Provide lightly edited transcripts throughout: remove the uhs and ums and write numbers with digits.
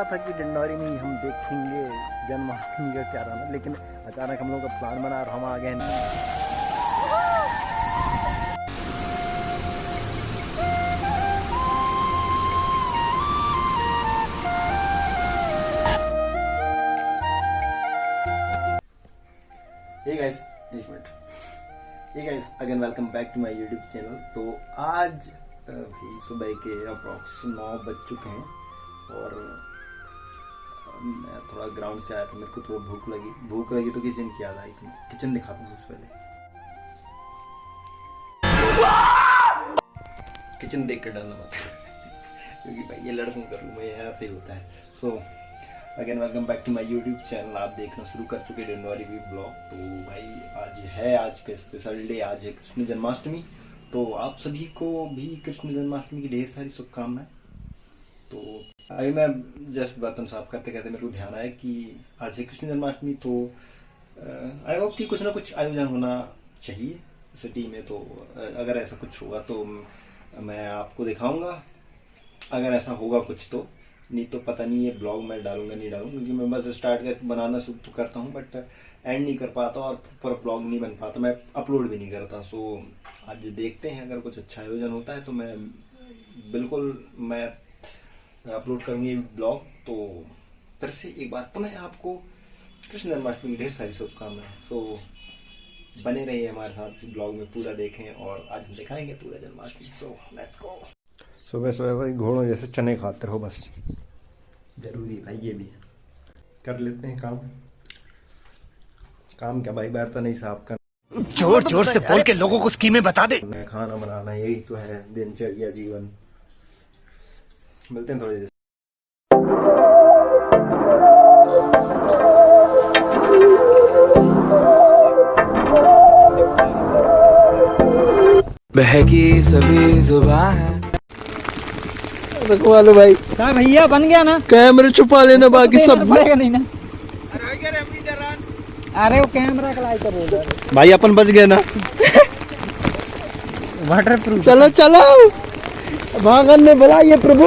था कि डिंडौरी में ही हम देखेंगे जन्माष्टमी का क्या रहना, लेकिन अचानक हम लोग का प्लान बना और हम आ गए। हे गाइस, एक minute. Hey guys, again welcome back to my YouTube channel. तो आज भी सुबह के अप्रॉक्स 9 बज चुके हैं और मैं थोड़ा ग्राउंड से आया था। मेरे को थोड़ा भूख लगी तो किचन की याद आई। तो किचन दिखाता हूँ सबसे पहले। किचन देख कर डरना मत क्योंकि भाई ये लड़कों का रूम है, यहाँ से होता है। So again welcome back to my YouTube channel. आप देखना शुरू कर चुके डिंडौरी वी ब्लॉग। तो भाई आज का स्पेशल डे, आज है कृष्ण जन्माष्टमी। तो आप सभी को भी कृष्ण जन्माष्टमी की ढेर सारी शुभकामनाएं। तो अभी मैं जस्ट बर्तन साफ करते करते मेरे को ध्यान आया कि आज है कृष्ण जन्माष्टमी। तो आई होप कि कुछ ना कुछ आयोजन होना चाहिए सिटी में। तो अगर ऐसा कुछ होगा तो मैं आपको दिखाऊंगा। अगर ऐसा होगा कुछ तो, नहीं तो पता नहीं ये ब्लॉग मैं डालूंगा नहीं डालूंगा, क्योंकि मैं बस स्टार्ट करके बनाना शुरू तो करता हूँ बट एंड नहीं कर पाता और पूरा ब्लॉग नहीं बन पाता, मैं अपलोड भी नहीं करता। सो आज देखते हैं, अगर कुछ अच्छा आयोजन होता है तो मैं अपलोड करूँगी ब्लॉग। तो फिर से एक बार पुनः आपको कृष्ण जन्माष्टमी की ढेर सारी शुभकामनाएं। सो बने रहिए हमारे साथ, इस ब्लॉग में पूरा देखें और आज हम दिखाएंगे पूरा जन्माष्टमी। So let's go. सुबह सुबह भाई घोड़ों जैसे चने खाते रहो, बस जरूरी भाई ये भी कर लेते हैं काम क्या भाई, बर्तन नहीं साफ करना, जोर जोर से बोल के लोगों को स्कीमें बता दे। खाना बनाना, यही तो है दिनचर्या जीवन। मिलते हैं थोड़ी देर। बहकी सभी जुबान है। रखवा लो भाई। क्या भैया बन गया ना? कैमरे छुपा लेना, बाकी सब पड़ेगा नहीं ना। अरे वो कैमरा का लाइट बोल रहा है भाई, अपन बच गए ना। Water proof. चलो चलो, भागन में बुलाइए प्रभु।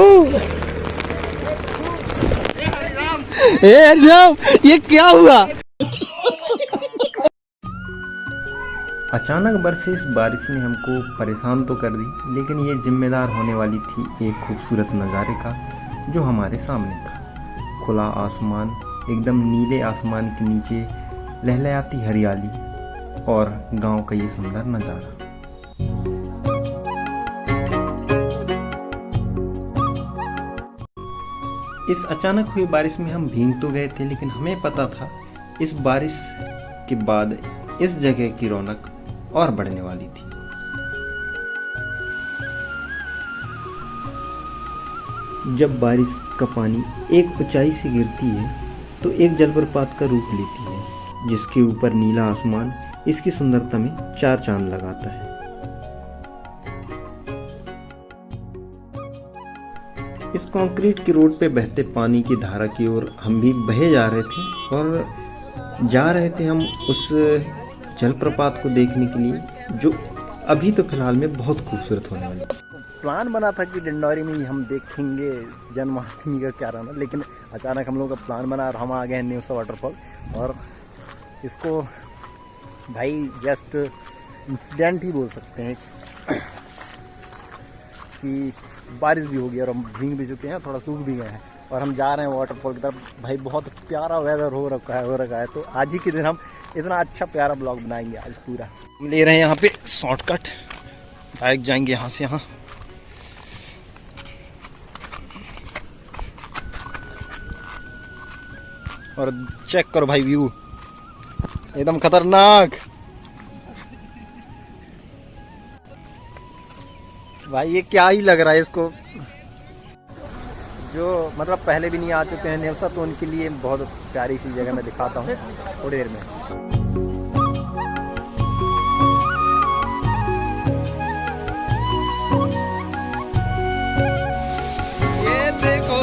हे हरिराम, ये क्या हुआ? अचानक बरसे इस बारिश ने हमको परेशान तो कर दी, लेकिन ये जिम्मेदार होने वाली थी एक खूबसूरत नज़ारे का जो हमारे सामने था। खुला आसमान, एकदम नीले आसमान के नीचे लहलहाती हरियाली और गांव का ये सुंदर नज़ारा। इस अचानक हुई बारिश में हम भीग तो गए थे, लेकिन हमें पता था इस बारिश के बाद इस जगह की रौनक और बढ़ने वाली थी। जब बारिश का पानी एक ऊंचाई से गिरती है तो एक जलप्रपात का रूप लेती है, जिसके ऊपर नीला आसमान इसकी सुंदरता में 4 चांद लगाता है। इस कंक्रीट की रोड पे बहते पानी की धारा की ओर हम भी बहे जा रहे थे और जा रहे थे हम उस जलप्रपात को देखने के लिए, जो अभी तो फिलहाल में बहुत खूबसूरत होने वाली है। प्लान बना था कि डिंडौरी में ही हम देखेंगे जन्माष्टमी का क्या रहना, लेकिन अचानक हम लोग का प्लान बना और हम आ गए न्यूसा वाटरफॉल। और इसको भाई जस्ट इंसिडेंट ही बोल सकते हैं कि बारिश भी हो गई और हम भीग भी चुके हैं, थोड़ा सूख भी गए हैं और हम जा रहे हैं वाटरफॉल की तरफ। भाई बहुत प्यारा वेदर हो रखा है। तो आज ही के दिन हम इतना अच्छा प्यारा ब्लॉग बनाएंगे आज पूरा। हम ले रहे हैं यहाँ पे शॉर्टकट, डायरेक्ट जाएंगे यहाँ से यहाँ। और चेक करो भाई, व्यू एकदम खतरनाक। भाई ये क्या ही लग रहा है इसको, जो मतलब पहले भी नहीं आ चुके हैं नेवसा, तो उनके लिए बहुत प्यारी सी जगह मैं दिखाता हूँ थोड़ी देर में। ये देखो,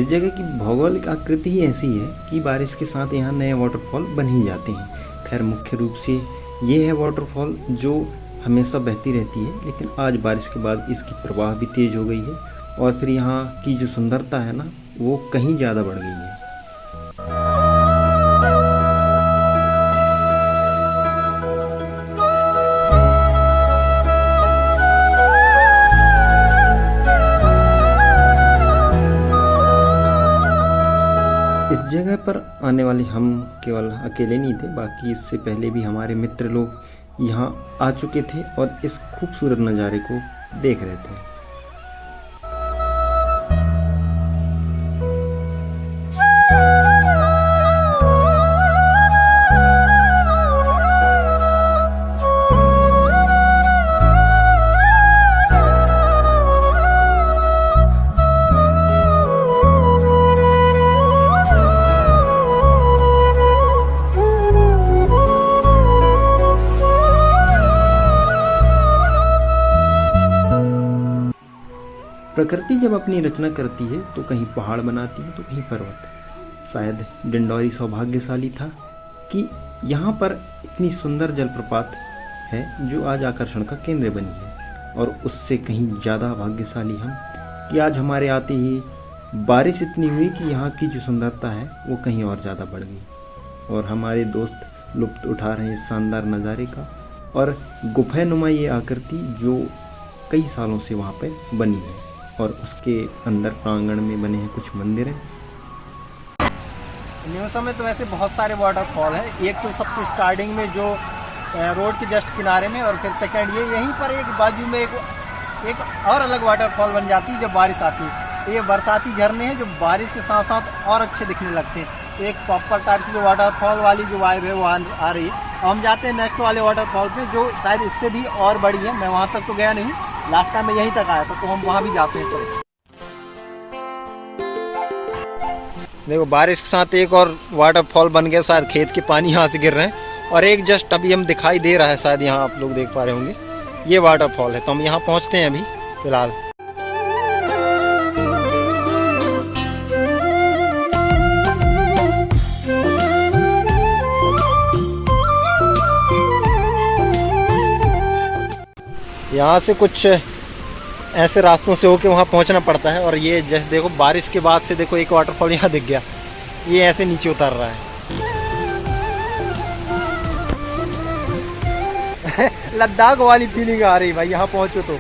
इस जगह की भौगोलिक आकृति ही ऐसी है कि बारिश के साथ यहाँ नए वाटरफॉल बन ही जाते हैं। खैर मुख्य रूप से ये है वाटरफॉल जो हमेशा बहती रहती है, लेकिन आज बारिश के बाद इसकी प्रवाह भी तेज़ हो गई है और फिर यहाँ की जो सुंदरता है ना वो कहीं ज़्यादा बढ़ गई है। इस जगह पर आने वाले हम केवल अकेले नहीं थे, बाकी इससे पहले भी हमारे मित्र लोग यहाँ आ चुके थे और इस खूबसूरत नज़ारे को देख रहे थे। प्रकृति जब अपनी रचना करती है तो कहीं पहाड़ बनाती है तो कहीं पर्वत। शायद डिंडौरी सौभाग्यशाली था कि यहाँ पर इतनी सुंदर जलप्रपात है जो आज आकर्षण का केंद्र बनी है, और उससे कहीं ज़्यादा भाग्यशाली हम कि आज हमारे आते ही बारिश इतनी हुई कि यहाँ की जो सुंदरता है वो कहीं और ज़्यादा बढ़ गई और हमारे दोस्त लुत्फ़ उठा रहे हैं इस शानदार नज़ारे का। और गुफा नुमा ये आकृति जो कई सालों से वहाँ पर बनी है और उसके अंदर प्रांगण में बने हैं कुछ मंदिर हैं। न्यूसा में तो वैसे बहुत सारे वाटरफॉल हैं। एक तो सबसे स्टार्टिंग में जो रोड के जस्ट किनारे में, और फिर सेकंड ये यहीं पर एक बाजू में एक और अलग वाटरफॉल बन जाती है जब बारिश आती है। ये बरसाती झरने हैं जो बारिश के साथ साथ और अच्छे दिखने लगते हैं। एक प्रॉपर टाइप से जो वाटरफॉल वाली जो वाइब है वो आ रही है। हम जाते हैं नेक्स्ट वाले वाटरफॉल पे जो शायद इससे भी और बड़ी है। मैं वहाँ तक तो गया नहीं, लास्ट टाइम मैं यहीं तक आया था, तो हम वहाँ भी जाते हैं। चलो देखो बारिश के साथ एक और वाटरफॉल बन गया, शायद खेत के पानी यहाँ से गिर रहे हैं, और एक जस्ट अभी हम दिखाई दे रहा है, शायद यहाँ आप लोग देख पा रहे होंगे, ये वाटरफॉल है। तो हम यहाँ पहुँचते हैं अभी फिलहाल। यहाँ से कुछ ऐसे रास्तों से होके वहाँ पहुँचना पड़ता है। और ये जैसे देखो बारिश के बाद से देखो एक वाटरफॉल यहाँ दिख गया, ये ऐसे नीचे उतर रहा है। लद्दाख वाली फीलिंग आ रही भाई यहाँ पहुँचो तो।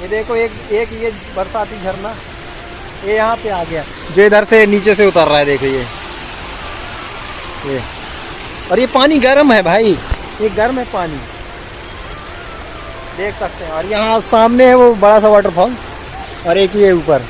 ये देखो एक ये बरसाती झरना ये यहाँ पे आ गया जो इधर से नीचे से उतर रहा है। देखो ये और ये पानी गर्म है भाई, ये गर्म है पानी, देख सकते हैं। और यहाँ सामने है वो बड़ा सा वाटरफॉल और एक ये ऊपर।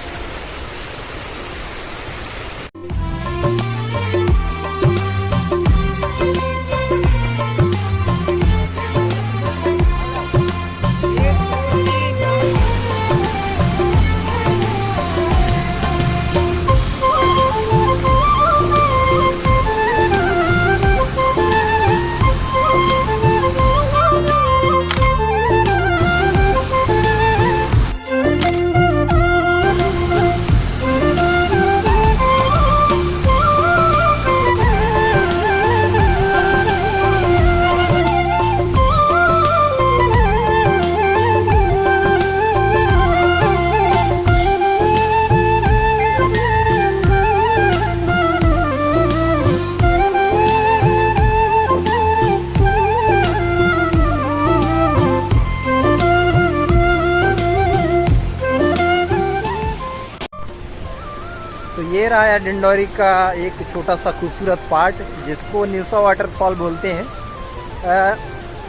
तो ये रहा है डिंडौरी का एक छोटा सा खूबसूरत पार्ट जिसको न्यूसा वाटरफॉल बोलते हैं।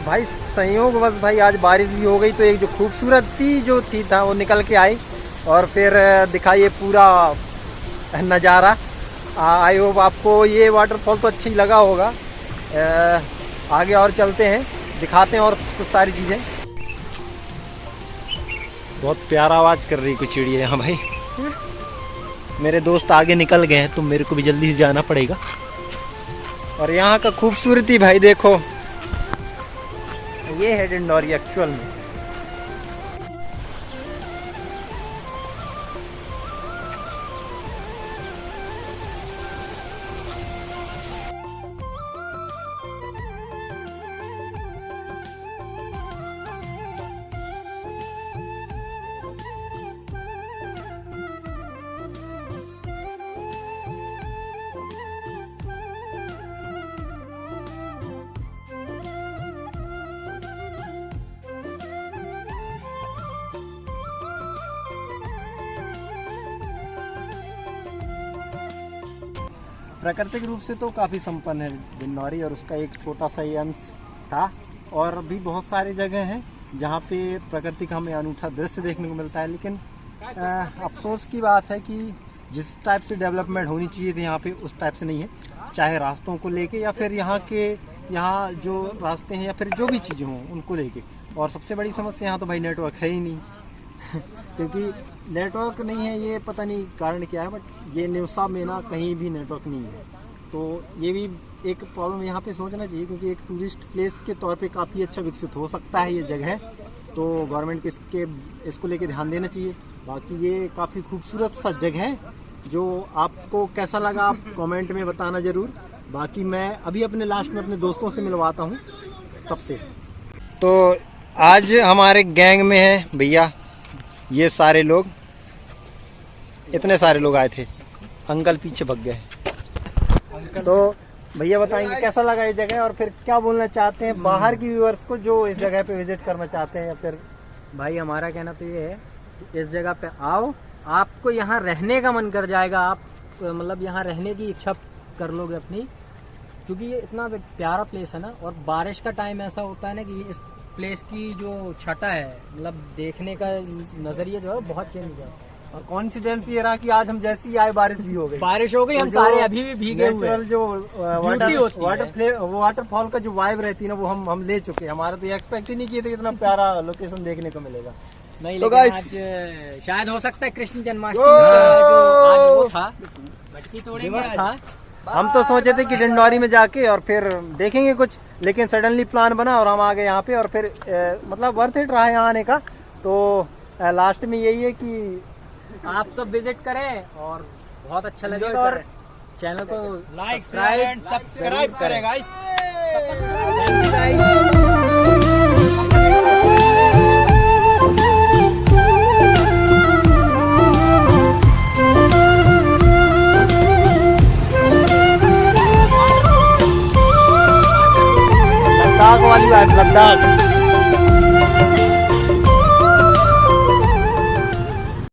भाई संयोगवश भाई आज बारिश भी हो गई तो एक जो खूबसूरती जो थी था वो निकल के आई और फिर दिखाइए पूरा नज़ारा। आई होप आपको ये वाटरफॉल तो अच्छा ही लगा होगा। आगे और चलते हैं, दिखाते हैं और कुछ सारी चीज़ें। बहुत प्यारा आवाज़ कर रही कुछ चिड़िया यहाँ भाई। मेरे दोस्त आगे निकल गए हैं तो मेरे को भी जल्दी से जाना पड़ेगा। और यहाँ का खूबसूरती भाई देखो, ये है डिंडौरी एक्चुअल में। प्राकृतिक रूप से तो काफ़ी संपन्न है डिंडौरी, और उसका एक छोटा सा ही अंश था। और भी बहुत सारी जगह हैं जहाँ पे प्रकृति का हमें अनूठा दृश्य देखने को मिलता है, लेकिन अफसोस की बात है कि जिस टाइप से डेवलपमेंट होनी चाहिए थी यहाँ पे उस टाइप से नहीं है, चाहे रास्तों को लेके या फिर यहाँ जो रास्ते हैं या फिर जो भी चीज़ें हों उनको लेके। और सबसे बड़ी समस्या यहाँ तो भाई नेटवर्क है ही नहीं क्योंकि नेटवर्क नहीं है, ये पता नहीं कारण क्या है, बट ये न्यूसा में ना कहीं भी नेटवर्क नहीं है। तो ये भी एक प्रॉब्लम यहाँ पे सोचना चाहिए, क्योंकि एक टूरिस्ट प्लेस के तौर पे काफ़ी अच्छा विकसित हो सकता है ये जगह, तो गवर्नमेंट को इसको लेके ध्यान देना चाहिए। बाकी ये काफ़ी खूबसूरत सा जगह है, जो आपको कैसा लगा आप कमेंट में बताना ज़रूर। बाकी मैं अभी अपने लास्ट में अपने दोस्तों से मिलवाता हूँ सबसे। तो आज हमारे गैंग में है भैया ये सारे लोग, इतने सारे लोग आए थे, अंकल पीछे भग गए। तो भैया बताएंगे कैसा लगा ये जगह, और फिर क्या बोलना चाहते हैं बाहर की व्यूअर्स को जो इस जगह पे विजिट करना चाहते हैं। या फिर भाई हमारा कहना तो ये है कि इस जगह पे आओ, आपको यहाँ रहने का मन कर जाएगा, आप मतलब यहाँ रहने की इच्छा कर लोगे अपनी, क्योंकि ये इतना प्यारा प्लेस है ना। और बारिश का टाइम ऐसा होता है ना कि इस प्लेस की जो छटा है, मतलब देखने का नजरिया जो है बहुत चेंज हो जाता है। और कॉन्सिडेंस ये रहा कि आज हम जैसी आए बारिश भी हो गई, हम सारे अभी भी भीगे हुए हैं। जो वाटरफॉल का जो वाइब रहती है ना वो हम ले चुके हैं। हमारा तो ये एक्सपेक्ट ही नहीं किए थे इतना प्यारा लोकेशन देखने को मिलेगा। नहीं, तो लेकिन आज शायद हो सकता है कृष्ण जन्माष्टमी जो आज वो था, दिवस था। हम तो सोचे थे कि डिंडौरी में जाके और फिर देखेंगे कुछ, लेकिन सडनली प्लान बना और हम आ गए यहाँ पे, और फिर मतलब वर्थ इट रहा है यहाँ आने का। तो लास्ट में यही है कि आप सब विजिट करें और बहुत अच्छा लगेगा, और चैनल को लाइक सब्सक्राइब करें गाइस। लद्दाख वाली बात, लद्दाख